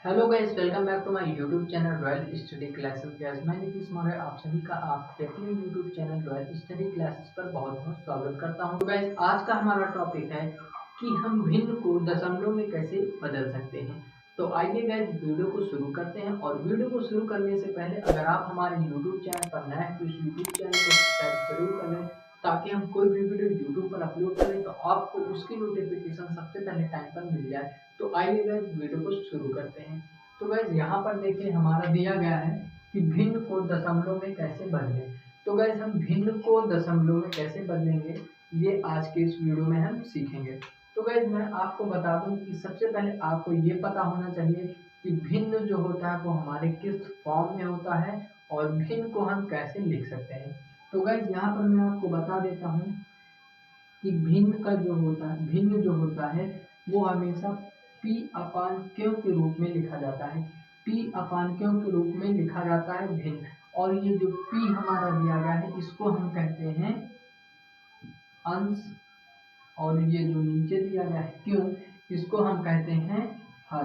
Hello guys, welcome back to my YouTube channel Royal Study Classes. Guys, मैं नीतीश मौर्य आप सभी का आपके अपने YouTube channel Royal Study Classes पर बहुत बहुत स्वागत करता हूं। तो गाइस, आज का हमारा टॉपिक है कि हम भिन्न को दशमलव में कैसे बदल सकते हैं। तो आइए गाइस, वीडियो को शुरू करते हैं। और वीडियो को शुरू करने से पहले अगर आप हमारे यूट्यूब चैनल पर नए हैं तो इस यूट्यूब चैनल को सब्सक्राइब जरूर कर लें, ताकि हम कोई भी वीडियो यूट्यूब पर अपलोड करें तो आपको उसकी नोटिफिकेशन सबसे पहले टाइम पर मिल जाए। तो आइए गाइस, वीडियो को शुरू करते हैं। तो गाइस, यहाँ पर देखिए हमारा दिया गया है कि भिन्न को दशमलव में कैसे बदलें। तो गाइस, हम भिन्न को दशमलव में कैसे बदलेंगे ये आज के इस वीडियो में हम सीखेंगे। तो गाइस, मैं आपको बता दूं कि सबसे पहले आपको ये पता होना चाहिए कि भिन्न जो होता है वो हमारे किस फॉर्म में होता है और भिन्न को हम कैसे लिख सकते हैं। तो गाइस, यहाँ पर मैं आपको बता देता हूँ कि भिन्न जो होता है वो हमेशा पी अपान क्यू के रूप में लिखा जाता है। पी अपान क्यू के रूप में लिखा जाता है भिन्न। और ये जो पी हमारा दिया गया है इसको हम कहते हैं अंश, और ये जो नीचे दिया गया है क्यू इसको हम कहते हैं हर।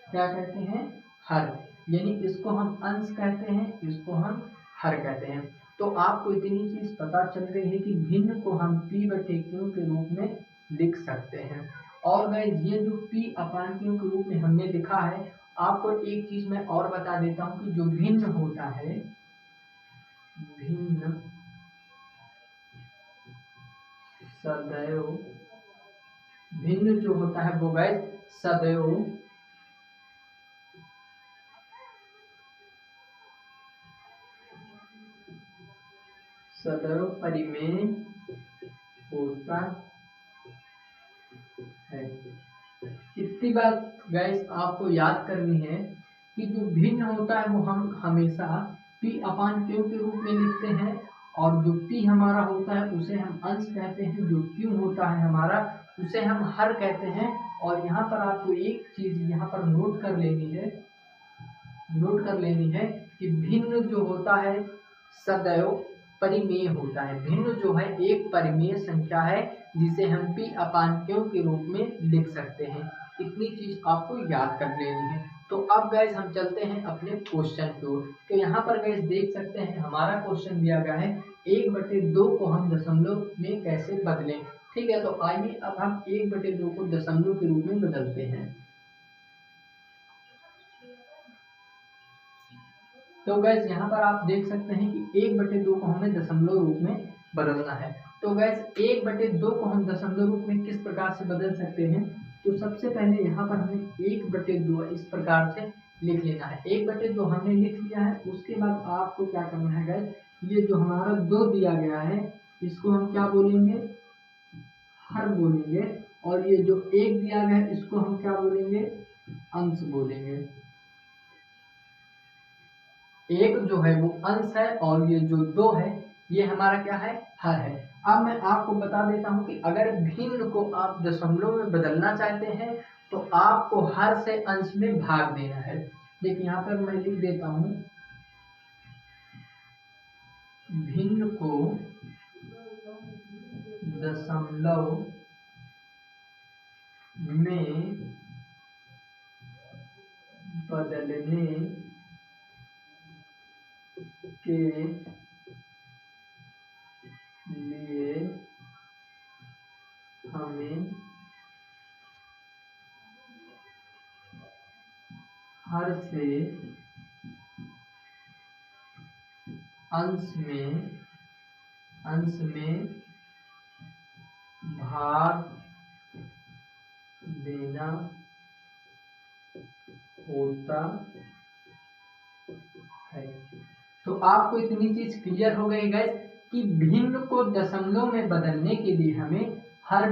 क्या कहते हैं? हर। यानी इसको हम अंश कहते हैं, इसको हम हर कहते हैं। तो आपको इतनी चीज पता चल गई है कि भिन्न को हम पी बटे क्यू के रूप में लिख सकते हैं। और गाइस, ये जो पी अपान क्यू के रूप में हमने लिखा है, आपको एक चीज मैं और बता देता हूं कि जो भिन्न होता है, भिन्न सदैव भिन्न जो होता है वो गाइस सदैव परिमेय होता है। इतनी बात गाइस आपको याद करनी है कि जो भिन्न होता है वो हम हमेशा पी अपान क्यू के रूप में लिखते हैं, और जो पी हमारा होता है उसे हम अंश कहते हैं, जो क्यू होता है हमारा उसे हम हर कहते हैं। और यहाँ पर आपको एक चीज यहाँ पर नोट कर लेनी है कि भिन्न जो होता है सदैव परिमेय होता है। भिन्न जो है एक परिमेय संख्या है जिसे हम पी अपान क्यू के रूप में लिख सकते हैं। इतनी चीज आपको याद कर लेनी है। तो अब गैस हम चलते हैं अपने क्वेश्चन की ओर। तो यहाँ पर गैस देख सकते हैं हमारा क्वेश्चन दिया गया है 1/2 को हम दशमलव में कैसे बदलें। ठीक है, तो आइए अब हम 1/2 को दशमलव के रूप में बदलते हैं। तो गैस, यहाँ पर आप देख सकते हैं कि 1/2 को हमें दशमलव रूप में बदलना है। तो गैस, 1/2 को हम दशमलव रूप में किस प्रकार से बदल सकते हैं? तो सबसे पहले यहाँ पर हमें 1/2 इस प्रकार से लिख लेना है। 1/2 हमने लिख लिया है। उसके बाद आपको क्या करना है गैस, ये जो हमारा 2 दिया गया है इसको हम क्या बोलेंगे? हर बोलेंगे। और ये जो 1 दिया गया है इसको हम क्या बोलेंगे? अंश बोलेंगे। एक जो है वो अंश है और ये जो 2 है ये हमारा क्या है? हर है। अब मैं आपको बता देता हूं कि अगर भिन्न को आप दशमलव में बदलना चाहते हैं तो आपको हर से अंश में भाग देना है। देखिए यहाँ पर मैं लिख देता हूं, भिन्न को दशमलव में बदलने के लिए हमें हर से अंश में भाग देना होता है। तो आपको इतनी चीज क्लियर हो गई गाइस कि भिन्न को दशमलव में बदलने के लिए हमें हर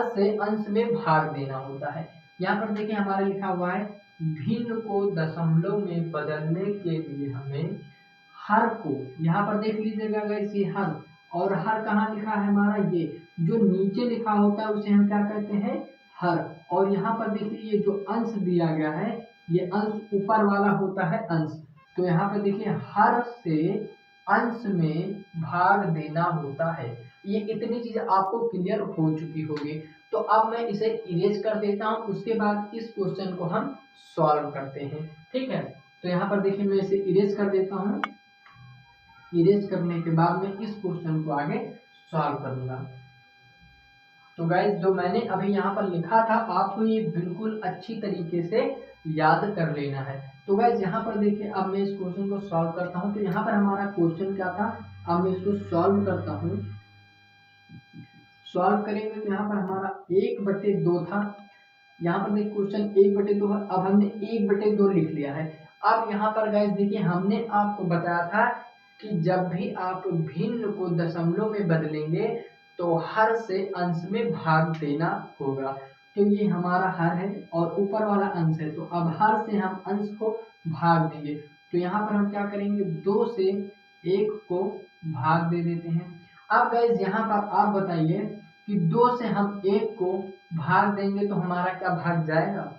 से अंश में भाग देना होता है। यहाँ पर देखिए हमारा लिखा हुआ है, भिन्न को दशमलव में बदलने के लिए हमें हर को, यहाँ पर देख लीजिएगा गाइस ये हर, और हर कहाँ लिखा है हमारा? ये जो नीचे लिखा होता है उसे हम क्या कहते हैं? हर। और यहाँ पर देखिए ये जो अंश दिया गया है ये अंश ऊपर वाला होता है अंश। तो यहाँ पर देखिए हर से अंश में भाग देना होता है। ये इतनी चीज आपको क्लियर हो चुकी होगी। तो अब मैं इसे इरेज कर देता हूँ, उसके बाद इस क्वेश्चन को हम सॉल्व करते हैं। ठीक है, तो यहाँ पर देखिए मैं इसे इरेज कर देता हूँ। इरेज करने के बाद मैं इस क्वेश्चन को आगे सॉल्व करूंगा। तो गाइस जो मैंने अभी यहाँ पर लिखा था आपको ये बिल्कुल अच्छी तरीके से याद कर लेना है। तो गाइस यहाँ पर देखिए अब मैं इस क्वेश्चन को सॉल्व करता हूँ। तो यहाँ पर हमारा क्वेश्चन क्या था, अब मैं इसको सॉल्व करता हूँ। सॉल्व करेंगे तो यहाँ पर हमारा 1/2 था। यहाँ पर देखिए क्वेश्चन 1/2 है, अब हमने 1/2 लिख लिया है। अब यहाँ पर गाइस देखिए हमने आपको बताया था कि जब भी आप भिन्न को दशमलव में बदलेंगे तो हर से अंश में भाग देना होगा। तो ये हमारा हर है और ऊपर वाला अंश है, तो अब हर से हम अंश को भाग देंगे। तो यहाँ पर हम क्या करेंगे, 2 से 1 को भाग दे देते हैं। अब गाइस यहाँ पर आप बताइए कि 2 से हम 1 को भाग देंगे तो हमारा क्या भाग जाएगा?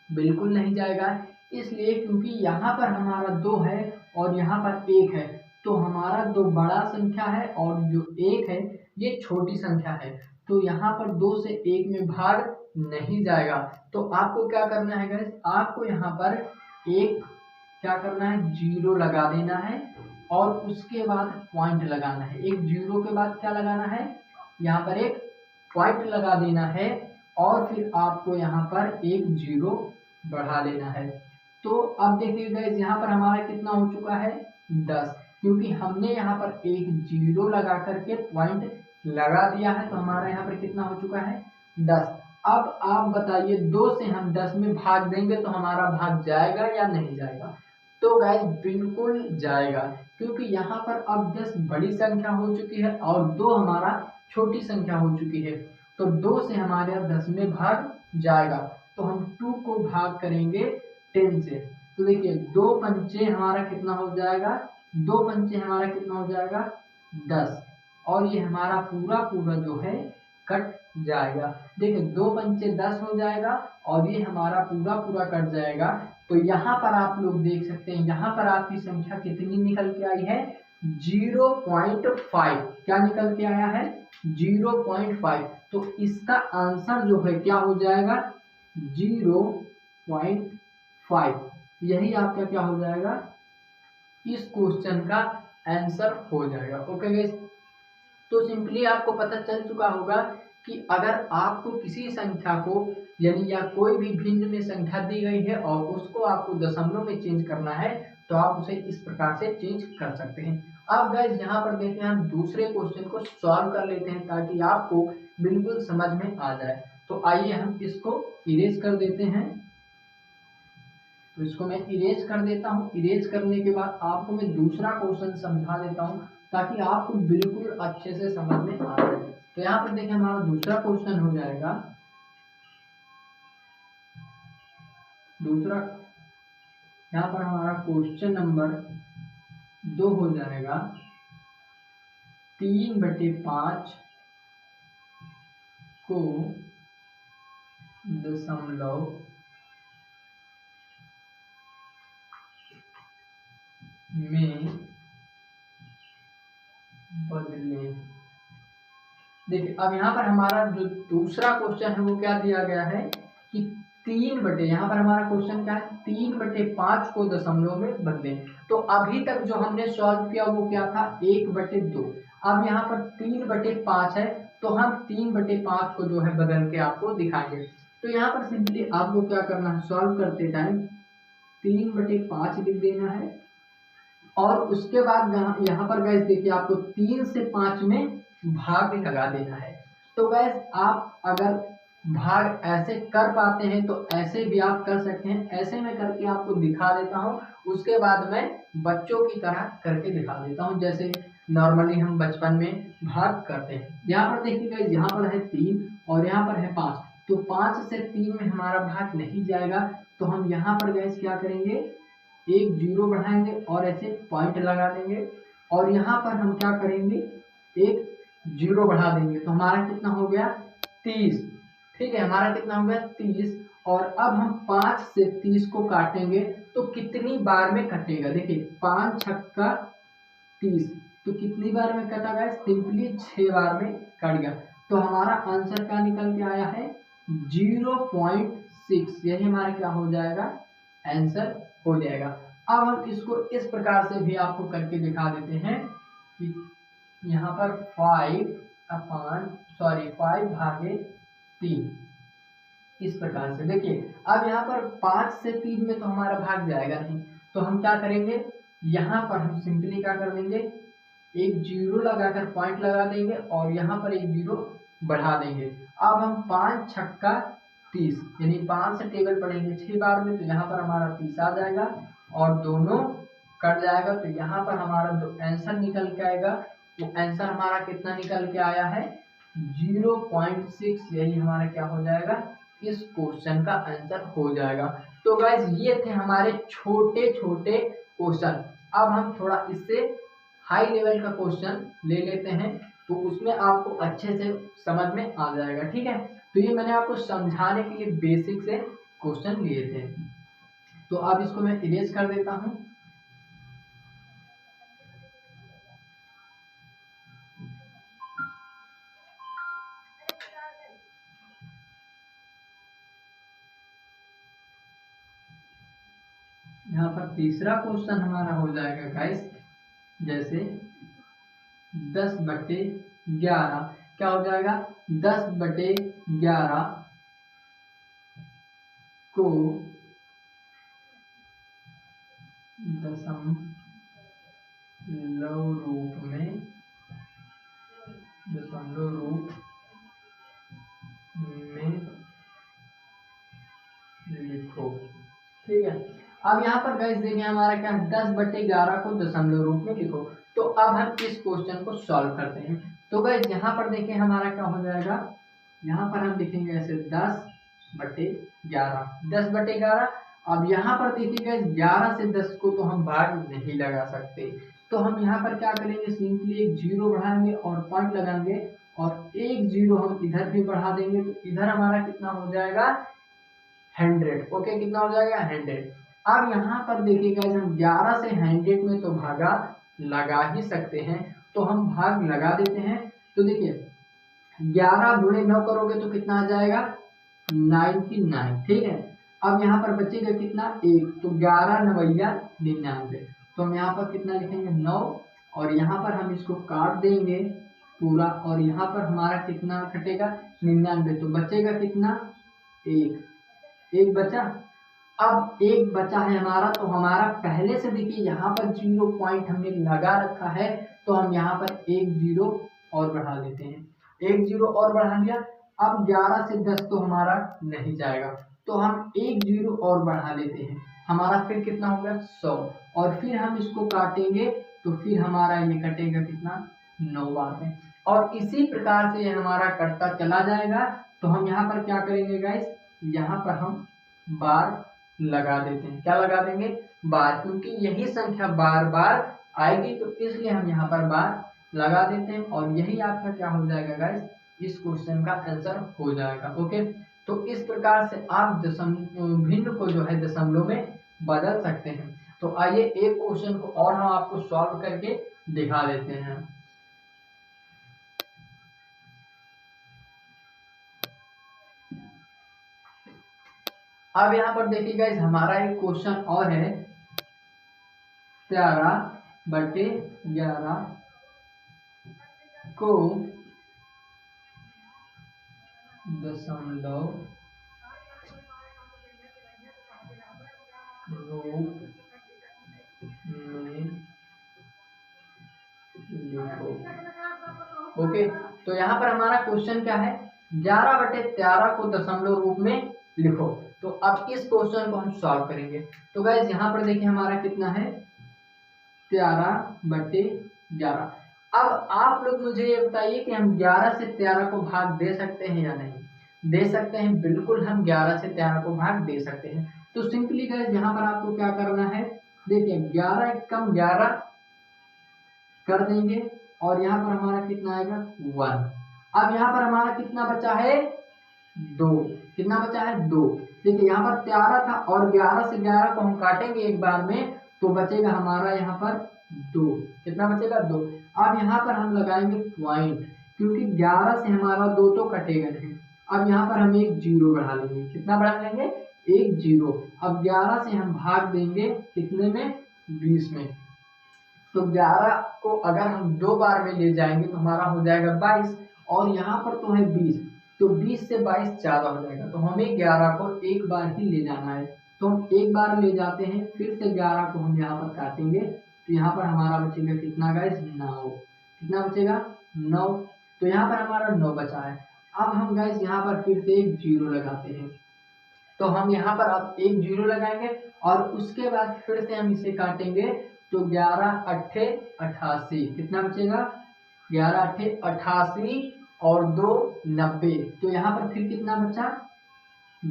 बिल्कुल नहीं जाएगा। इसलिए क्योंकि यहाँ पर हमारा 2 है और यहाँ पर 1 है, तो हमारा 2 बड़ा संख्या है और जो 1 है ये छोटी संख्या है। तो यहाँ पर 2 से 1 में भाग नहीं जाएगा। तो आपको क्या करना है गाइस, आपको यहाँ पर एक क्या करना है, 0 लगा देना है और उसके बाद पॉइंट लगाना है। एक 0 के बाद क्या लगाना है, यहाँ पर एक पॉइंट लगा देना है और फिर आपको यहाँ पर एक 0 बढ़ा लेना है। तो अब देखिए गाइस यहाँ पर हमारा कितना हो चुका है, 10, क्योंकि हमने यहाँ पर एक 0 लगा करके पॉइंट लगा दिया है। तो हमारा यहाँ पर कितना हो चुका है, 10। अब आप बताइए 2 से हम 10 में भाग देंगे तो हमारा भाग जाएगा या नहीं जाएगा? तो गाइस बिल्कुल जाएगा, क्योंकि यहाँ पर अब 10 बड़ी संख्या हो चुकी है और 2 हमारा छोटी संख्या हो चुकी है। तो 2 से हमारे 10 में भाग जाएगा। तो हम 2 को भाग करेंगे 10 से। तो देखिए 2 पंचे हमारा कितना हो जाएगा, 2 पंचे हमारा कितना हो जाएगा, 10, और ये हमारा पूरा पूरा जो है कट जाएगा। देखिए 2 पंचे 10 हो जाएगा और ये हमारा पूरा पूरा कट जाएगा। तो यहाँ पर आप लोग देख सकते हैं, यहाँ पर आपकी संख्या कितनी निकल के आई है, 0.5। क्या निकल के आया है, 0.5। तो इसका आंसर जो है क्या हो जाएगा, 0.5। यही आपका क्या हो जाएगा, इस क्वेश्चन का आंसर हो जाएगा। ओके गाइस, तो सिंपली आपको पता चल चुका होगा कि अगर आपको किसी संख्या को यानी या कोई भी भिन्न में संख्या दी गई है और उसको आपको दशमलव में चेंज करना है तो आप उसे इस प्रकार से चेंज कर सकते हैं। अब गाइस यहाँ पर देखते हैं, हम दूसरे क्वेश्चन को सॉल्व कर लेते हैं ताकि आपको बिल्कुल समझ में आ जाए। तो आइए हम इसको इरेज कर देते हैं। तो इसको मैं इरेज कर देता हूँ। इरेज करने के बाद आपको मैं दूसरा क्वेश्चन समझा देता हूँ ताकि आपको बिल्कुल अच्छे से समझ में आ जाए। तो यहाँ पर देखिए हमारा दूसरा क्वेश्चन हो जाएगा, दूसरा यहाँ पर हमारा क्वेश्चन नंबर 2 हो जाएगा, 3/5 को दशमलव में बदले। देखिए अब यहाँ पर हमारा जो दूसरा क्वेश्चन है वो क्या दिया गया है कि 3/, यहाँ पर हमारा क्वेश्चन क्या है, 3/5 को दशमलव में बदले। तो अभी तक जो हमने सॉल्व किया वो क्या था, 1/2। अब यहाँ पर 3/5 है तो हम 3/5 को जो है बदल के आपको दिखाएंगे। तो यहाँ पर सिंपली आपको क्या करना है, सॉल्व करते टाइम 3/5 लिख देना है और उसके बाद यहाँ पर गैस देखिए आपको 3 से 5 में भाग लगा देना है। तो गैस आप अगर भाग ऐसे कर पाते हैं तो ऐसे भी आप कर सकते हैं। ऐसे में करके आपको दिखा देता हूँ, उसके बाद मैं बच्चों की तरह करके दिखा देता हूँ जैसे नॉर्मली हम बचपन में भाग करते हैं। यहाँ पर देखिए गैस, यहाँ पर है 3 और यहाँ पर है 5। तो 5 से 3 में हमारा भाग नहीं जाएगा। तो हम यहाँ पर गैस क्या करेंगे, एक 0 बढ़ाएंगे और ऐसे पॉइंट लगा देंगे और यहाँ पर हम क्या करेंगे, एक 0 बढ़ा देंगे। तो हमारा कितना हो गया, 30। ठीक है, हमारा कितना हो गया, 30। और अब हम 5 से 30 को काटेंगे तो कितनी बार में कटेगा, देखिए 5 छक्का 30, तो कितनी बार में कटा गया, सिंपली 6 बार में कट गया। तो तो हमारा आंसर क्या निकल के आया है 0.6। यही हमारा क्या हो जाएगा आंसर हो जाएगा। अब हम इसको इस प्रकार से भी आपको करके दिखा देते हैं कि यहाँ पर 5/3 इस प्रकार से। देखिए अब यहाँ पर 5 से 3 में तो हमारा भाग जाएगा नहीं, तो हम क्या करेंगे, यहाँ पर हम सिंपली क्या कर देंगे, एक जीरो लगाकर पॉइंट लगा देंगे और यहाँ पर एक जीरो बढ़ा देंगे। अब हम 5 छक्का 30 यानी 5 से टेबल पढ़ेंगे 6 बार में, तो यहाँ पर हमारा 30 आ जाएगा और दोनों कट जाएगा। तो यहाँ पर हमारा जो आंसर निकल के आएगा वो आंसर हमारा कितना निकल के आया है 0.6। यही हमारा क्या हो जाएगा, इस क्वेश्चन का आंसर हो जाएगा। तो गाइस ये थे हमारे छोटे छोटे क्वेश्चन। अब हम थोड़ा इससे हाई लेवल का क्वेश्चन ले लेते हैं, तो उसमें आपको अच्छे से समझ में आ जाएगा। ठीक है, तो ये मैंने आपको समझाने के लिए बेसिक से क्वेश्चन लिए थे। तो अब इसको मैं इरेज कर देता हूँ। यहाँ पर तीसरा क्वेश्चन हमारा हो जाएगा गाइस, जैसे 10/11 क्या हो जाएगा, 10/11 को दशमलव रूप में लिखो। ठीक है, अब यहाँ पर गाइस देखिए हमारा क्या है, 10/11 को दशमलव रूप में लिखो। तो अब हम इस क्वेश्चन को सॉल्व करते हैं। तो गाइस यहाँ पर देखिए हमारा क्या हो जाएगा, यहाँ पर हम लिखेंगे ऐसे 10/11। अब यहाँ पर देखिए गाइस 11 से 10 को तो हम भाग नहीं लगा सकते, तो हम यहाँ पर क्या करेंगे, सिंपली एक जीरो बढ़ाएंगे और पॉइंट लगाएंगे और एक जीरो हम इधर भी बढ़ा देंगे। तो इधर हमारा कितना हो जाएगा 100। ओके, कितना हो जाएगा 100। अब यहाँ पर देखिए गाइस हम 11 से 100 में तो भागा लगा ही सकते हैं, तो हम भाग लगा देते हैं। तो देखिए 11 गुणे 9 करोगे तो कितना आ जाएगा 99। ठीक है, अब यहाँ पर बचेगा कितना 1, तो 11 9 99। तो हम यहाँ पर कितना लिखेंगे 9 और यहाँ पर हम इसको काट देंगे पूरा और यहाँ पर हमारा कितना कटेगा 99। तो बचेगा कितना 1 बचा। अब 1 बचा है हमारा, तो हमारा पहले से देखिए यहाँ पर 0 पॉइंट हमने लगा रखा है, तो हम यहाँ पर 1 0 और बढ़ा देते हैं। 1 0 और बढ़ा लिया। अब 11 से 10 तो हमारा नहीं जाएगा, तो हम 1 0 और बढ़ा लेते हैं। हमारा फिर कितना हो गया 100 और फिर हम इसको काटेंगे तो फिर हमारा ये कटेगा कितना 9 बार में, और इसी प्रकार से ये हमारा कटता चला जाएगा। तो हम यहाँ पर क्या करेंगे गाइस, यहाँ पर हम बार लगा देते हैं। क्या लगा देंगे बार, क्योंकि यही संख्या बार बार आएगी, तो इसलिए हम यहाँ पर बार लगा देते हैं और यही आपका क्या हो जाएगा गाइस, इस क्वेश्चन का आंसर हो जाएगा। ओके, तो इस प्रकार से आप भिन्न को जो है दशमलव में बदल सकते हैं। तो आइए एक क्वेश्चन को और हम आपको सॉल्व करके दिखा देते हैं। अब यहाँ पर देखिए गाइस हमारा एक क्वेश्चन और है, 13/11 को दशमलव रूप में लिखो। ओके, तो यहाँ पर हमारा क्वेश्चन क्या है, 11/13 को दशमलव रूप में लिखो। तो अब इस क्वेश्चन को हम सॉल्व करेंगे। तो गाइस यहाँ पर देखिए हमारा कितना है 13/11। अब आप लोग मुझे ये बताइए कि हम 11 से 13 को भाग दे सकते हैं या नहीं। दे सकते हैं, बिल्कुल हम 11 से 13 को भाग दे सकते हैं। तो सिंपली गाइस यहाँ पर आपको क्या करना है, देखिए 11 कम 11 कर देंगे और यहाँ पर हमारा कितना आएगा 1। अब यहाँ पर हमारा कितना बचा है 2। कितना बचा है 2। देखिए यहाँ पर 13 था और 11 से 11 को हम काटेंगे एक बार में, तो बचेगा हमारा यहाँ पर 2। कितना बचेगा 2। अब यहाँ पर हम लगाएंगे पॉइंट, क्योंकि 11 से हमारा 2 तो कटेगा नहीं। अब यहाँ पर हम एक जीरो बढ़ा लेंगे। कितना बढ़ा लेंगे? एक जीरो। अब 11 से हम भाग देंगे कितने में? 20 में। तो 11 को अगर हम 2 बार में ले जाएंगे तो हमारा हो जाएगा 22, और यहाँ पर तो है 20, तो 20 से 22 ज़्यादा हो जाएगा, तो हमें 11 को एक बार ही ले जाना है। तो हम एक बार ले जाते हैं, फिर से 11 को हम यहाँ पर काटेंगे, तो यहाँ पर हमारा बचेगा कितना गाइस? 9। कितना बचेगा? 9। तो यहाँ पर हमारा 9 बचा है। अब हम गाइस यहाँ पर फिर से एक जीरो लगाते हैं, तो हम यहाँ पर अब एक जीरो लगाएंगे और उसके बाद फिर से हम इसे काटेंगे, तो 11 अट्ठे 88। कितना बचेगा? 11 अट्ठे 88 और 2 90। तो यहाँ पर फिर कितना बचा?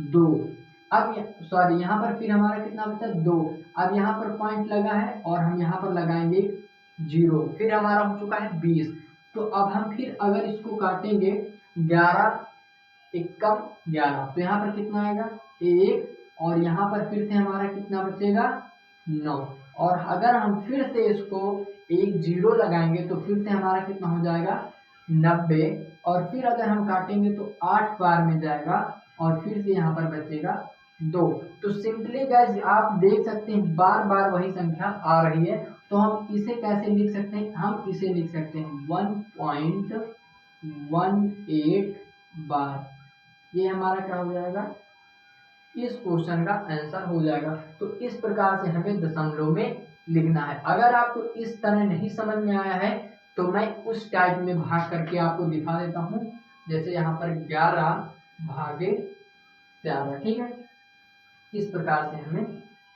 2। अब सॉरी, यहाँ पर फिर हमारा कितना बचा? 2। अब यहाँ पर पॉइंट लगा है और हम यहाँ पर लगाएंगे जीरो, फिर हमारा हो चुका है 20। तो अब हम फिर अगर इसको काटेंगे 11 एकम 11, तो यहाँ पर कितना आएगा? 1, और यहाँ पर फिर से हमारा कितना बचेगा? 9। और अगर हम फिर से इसको एक जीरो लगाएंगे तो फिर से हमारा कितना हो जाएगा? 90। और फिर अगर हम काटेंगे तो 8 बार में जाएगा और फिर से यहाँ पर बचेगा 2। तो सिंपली गाइस आप देख सकते हैं बार बार वही संख्या आ रही है, तो हम इसे कैसे लिख सकते हैं? हम इसे लिख सकते हैं 1.18 बार। ये हमारा क्या हो जाएगा? इस क्वेश्चन का आंसर हो जाएगा। तो इस प्रकार से हमें दशमलव में लिखना है। अगर आपको इस तरह नहीं समझ में आया है तो मैं उस टाइप में भाग करके आपको दिखा देता हूँ, जैसे यहाँ पर 11 भागे 13। ठीक है, इस प्रकार से हमें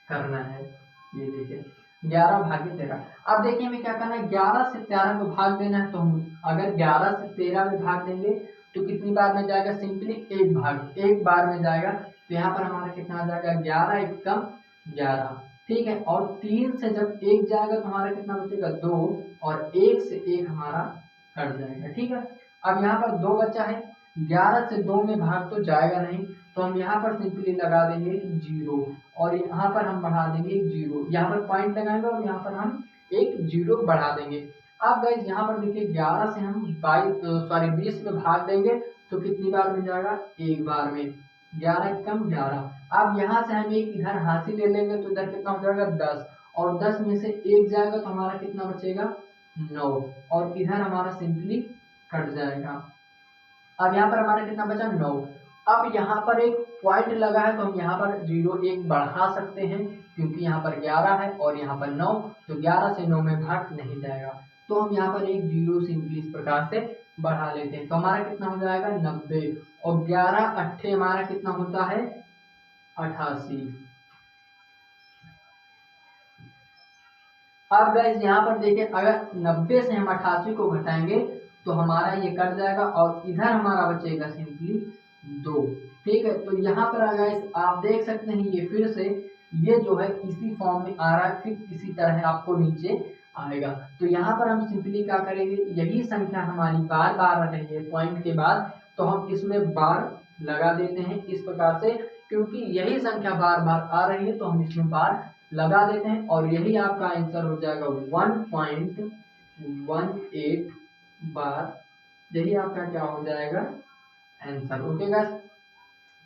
करना है। ये देखिए 11 भागे 13। अब देखिए हमें क्या करना है, 11 से 13 को भाग देना है। तो हम अगर 11 से 13 में भाग देंगे तो कितनी बार में जाएगा? सिंपली एक बार में जाएगा। तो यहाँ पर हमारा कितना आ जाएगा? 11 एकम 11। ठीक है, और 3 से जब 1 जाएगा तो हमारा कितना बचेगा? 2, और 1 से 1 हमारा कट जाएगा। ठीक है, अब यहाँ पर 2 बचा है। 11 से 2 में भाग तो जाएगा नहीं, तो हम यहाँ पर सिंपली लगा देंगे जीरो, और यहाँ पर हम बढ़ा देंगे एक जीरो। यहाँ पर पॉइंट लगाएंगे और यहाँ पर हम एक जीरो बढ़ा देंगे। अब गाइस यहाँ पर देखिए 11 से हम 20 में भाग देंगे तो कितनी बार में जाएगा? एक बार में। 11 एकम 11। अब यहाँ से हम एक इधर हासिल ले लेंगे तो इधर कितना हो जाएगा? 10, और 10 में से 1 जाएगा तो हमारा कितना बचेगा? 9, और इधर हमारा सिंपली कट जाएगा। अब यहाँ पर हमारा कितना बचा? 9। अब यहाँ पर एक पॉइंट लगा है तो हम यहाँ पर 0 1 बढ़ा सकते हैं, क्योंकि यहाँ पर 11 है और यहाँ पर 9, तो 11 से 9 में भाग नहीं जाएगा। तो हम यहाँ पर एक जीरो सिंपली इस प्रकार से बढ़ा लेते हैं, तो हमारा कितना हो जाएगा? 90, और 11 अट्ठे हमारा कितना होता है? 88। अब गाइस यहाँ पर देखिए अगर 90 से हम 88 को घटाएंगे तो हमारा ये कट जाएगा और इधर हमारा बचेगा सिंपली 2। ठीक है, तो यहाँ पर गाइस आप देख सकते हैं ये फिर से ये जो है इसी फॉर्म में आ रहा है, फिर इसी तरह आपको नीचे आएगा। तो यहाँ पर हम सिंपली क्या करेंगे, यही संख्या हमारी बार बार आ रही है पॉइंट के बाद, तो हम इसमें बार लगा देते हैं इस प्रकार से, क्योंकि यही संख्या बार बार आ रही है तो हम इसमें बार लगा देते हैं, और यही आपका आंसर हो जाएगा 1.18 बार। यही आपका क्या हो जाएगा? आंसर। ओके गाइस,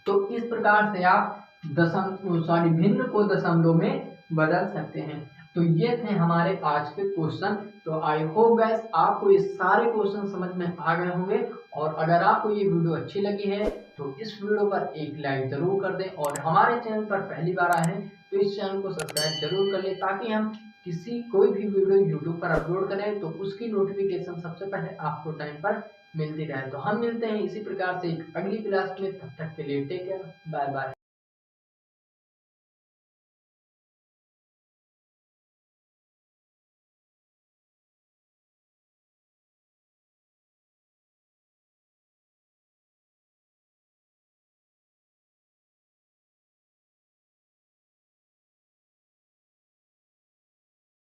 तो इस प्रकार से आप भिन्न को दशमलव में बदल सकते हैं। तो ये थे हमारे आज के क्वेश्चन। तो आई होप गाइस आपको ये सारे क्वेश्चन समझ में आ गए होंगे, और अगर आपको ये वीडियो अच्छी लगी है तो इस वीडियो पर एक लाइक जरूर कर दें, और हमारे चैनल पर पहली बार आए हैं तो इस चैनल को सब्सक्राइब जरूर कर लें, ताकि हम कोई भी वीडियो यूट्यूब पर अपलोड करें तो उसकी नोटिफिकेशन सबसे पहले आपको टाइम पर मिलती रहे। तो हम मिलते हैं इसी प्रकार से अगली क्लास में, तब तक के लिए टेक केयर, बाय बाय।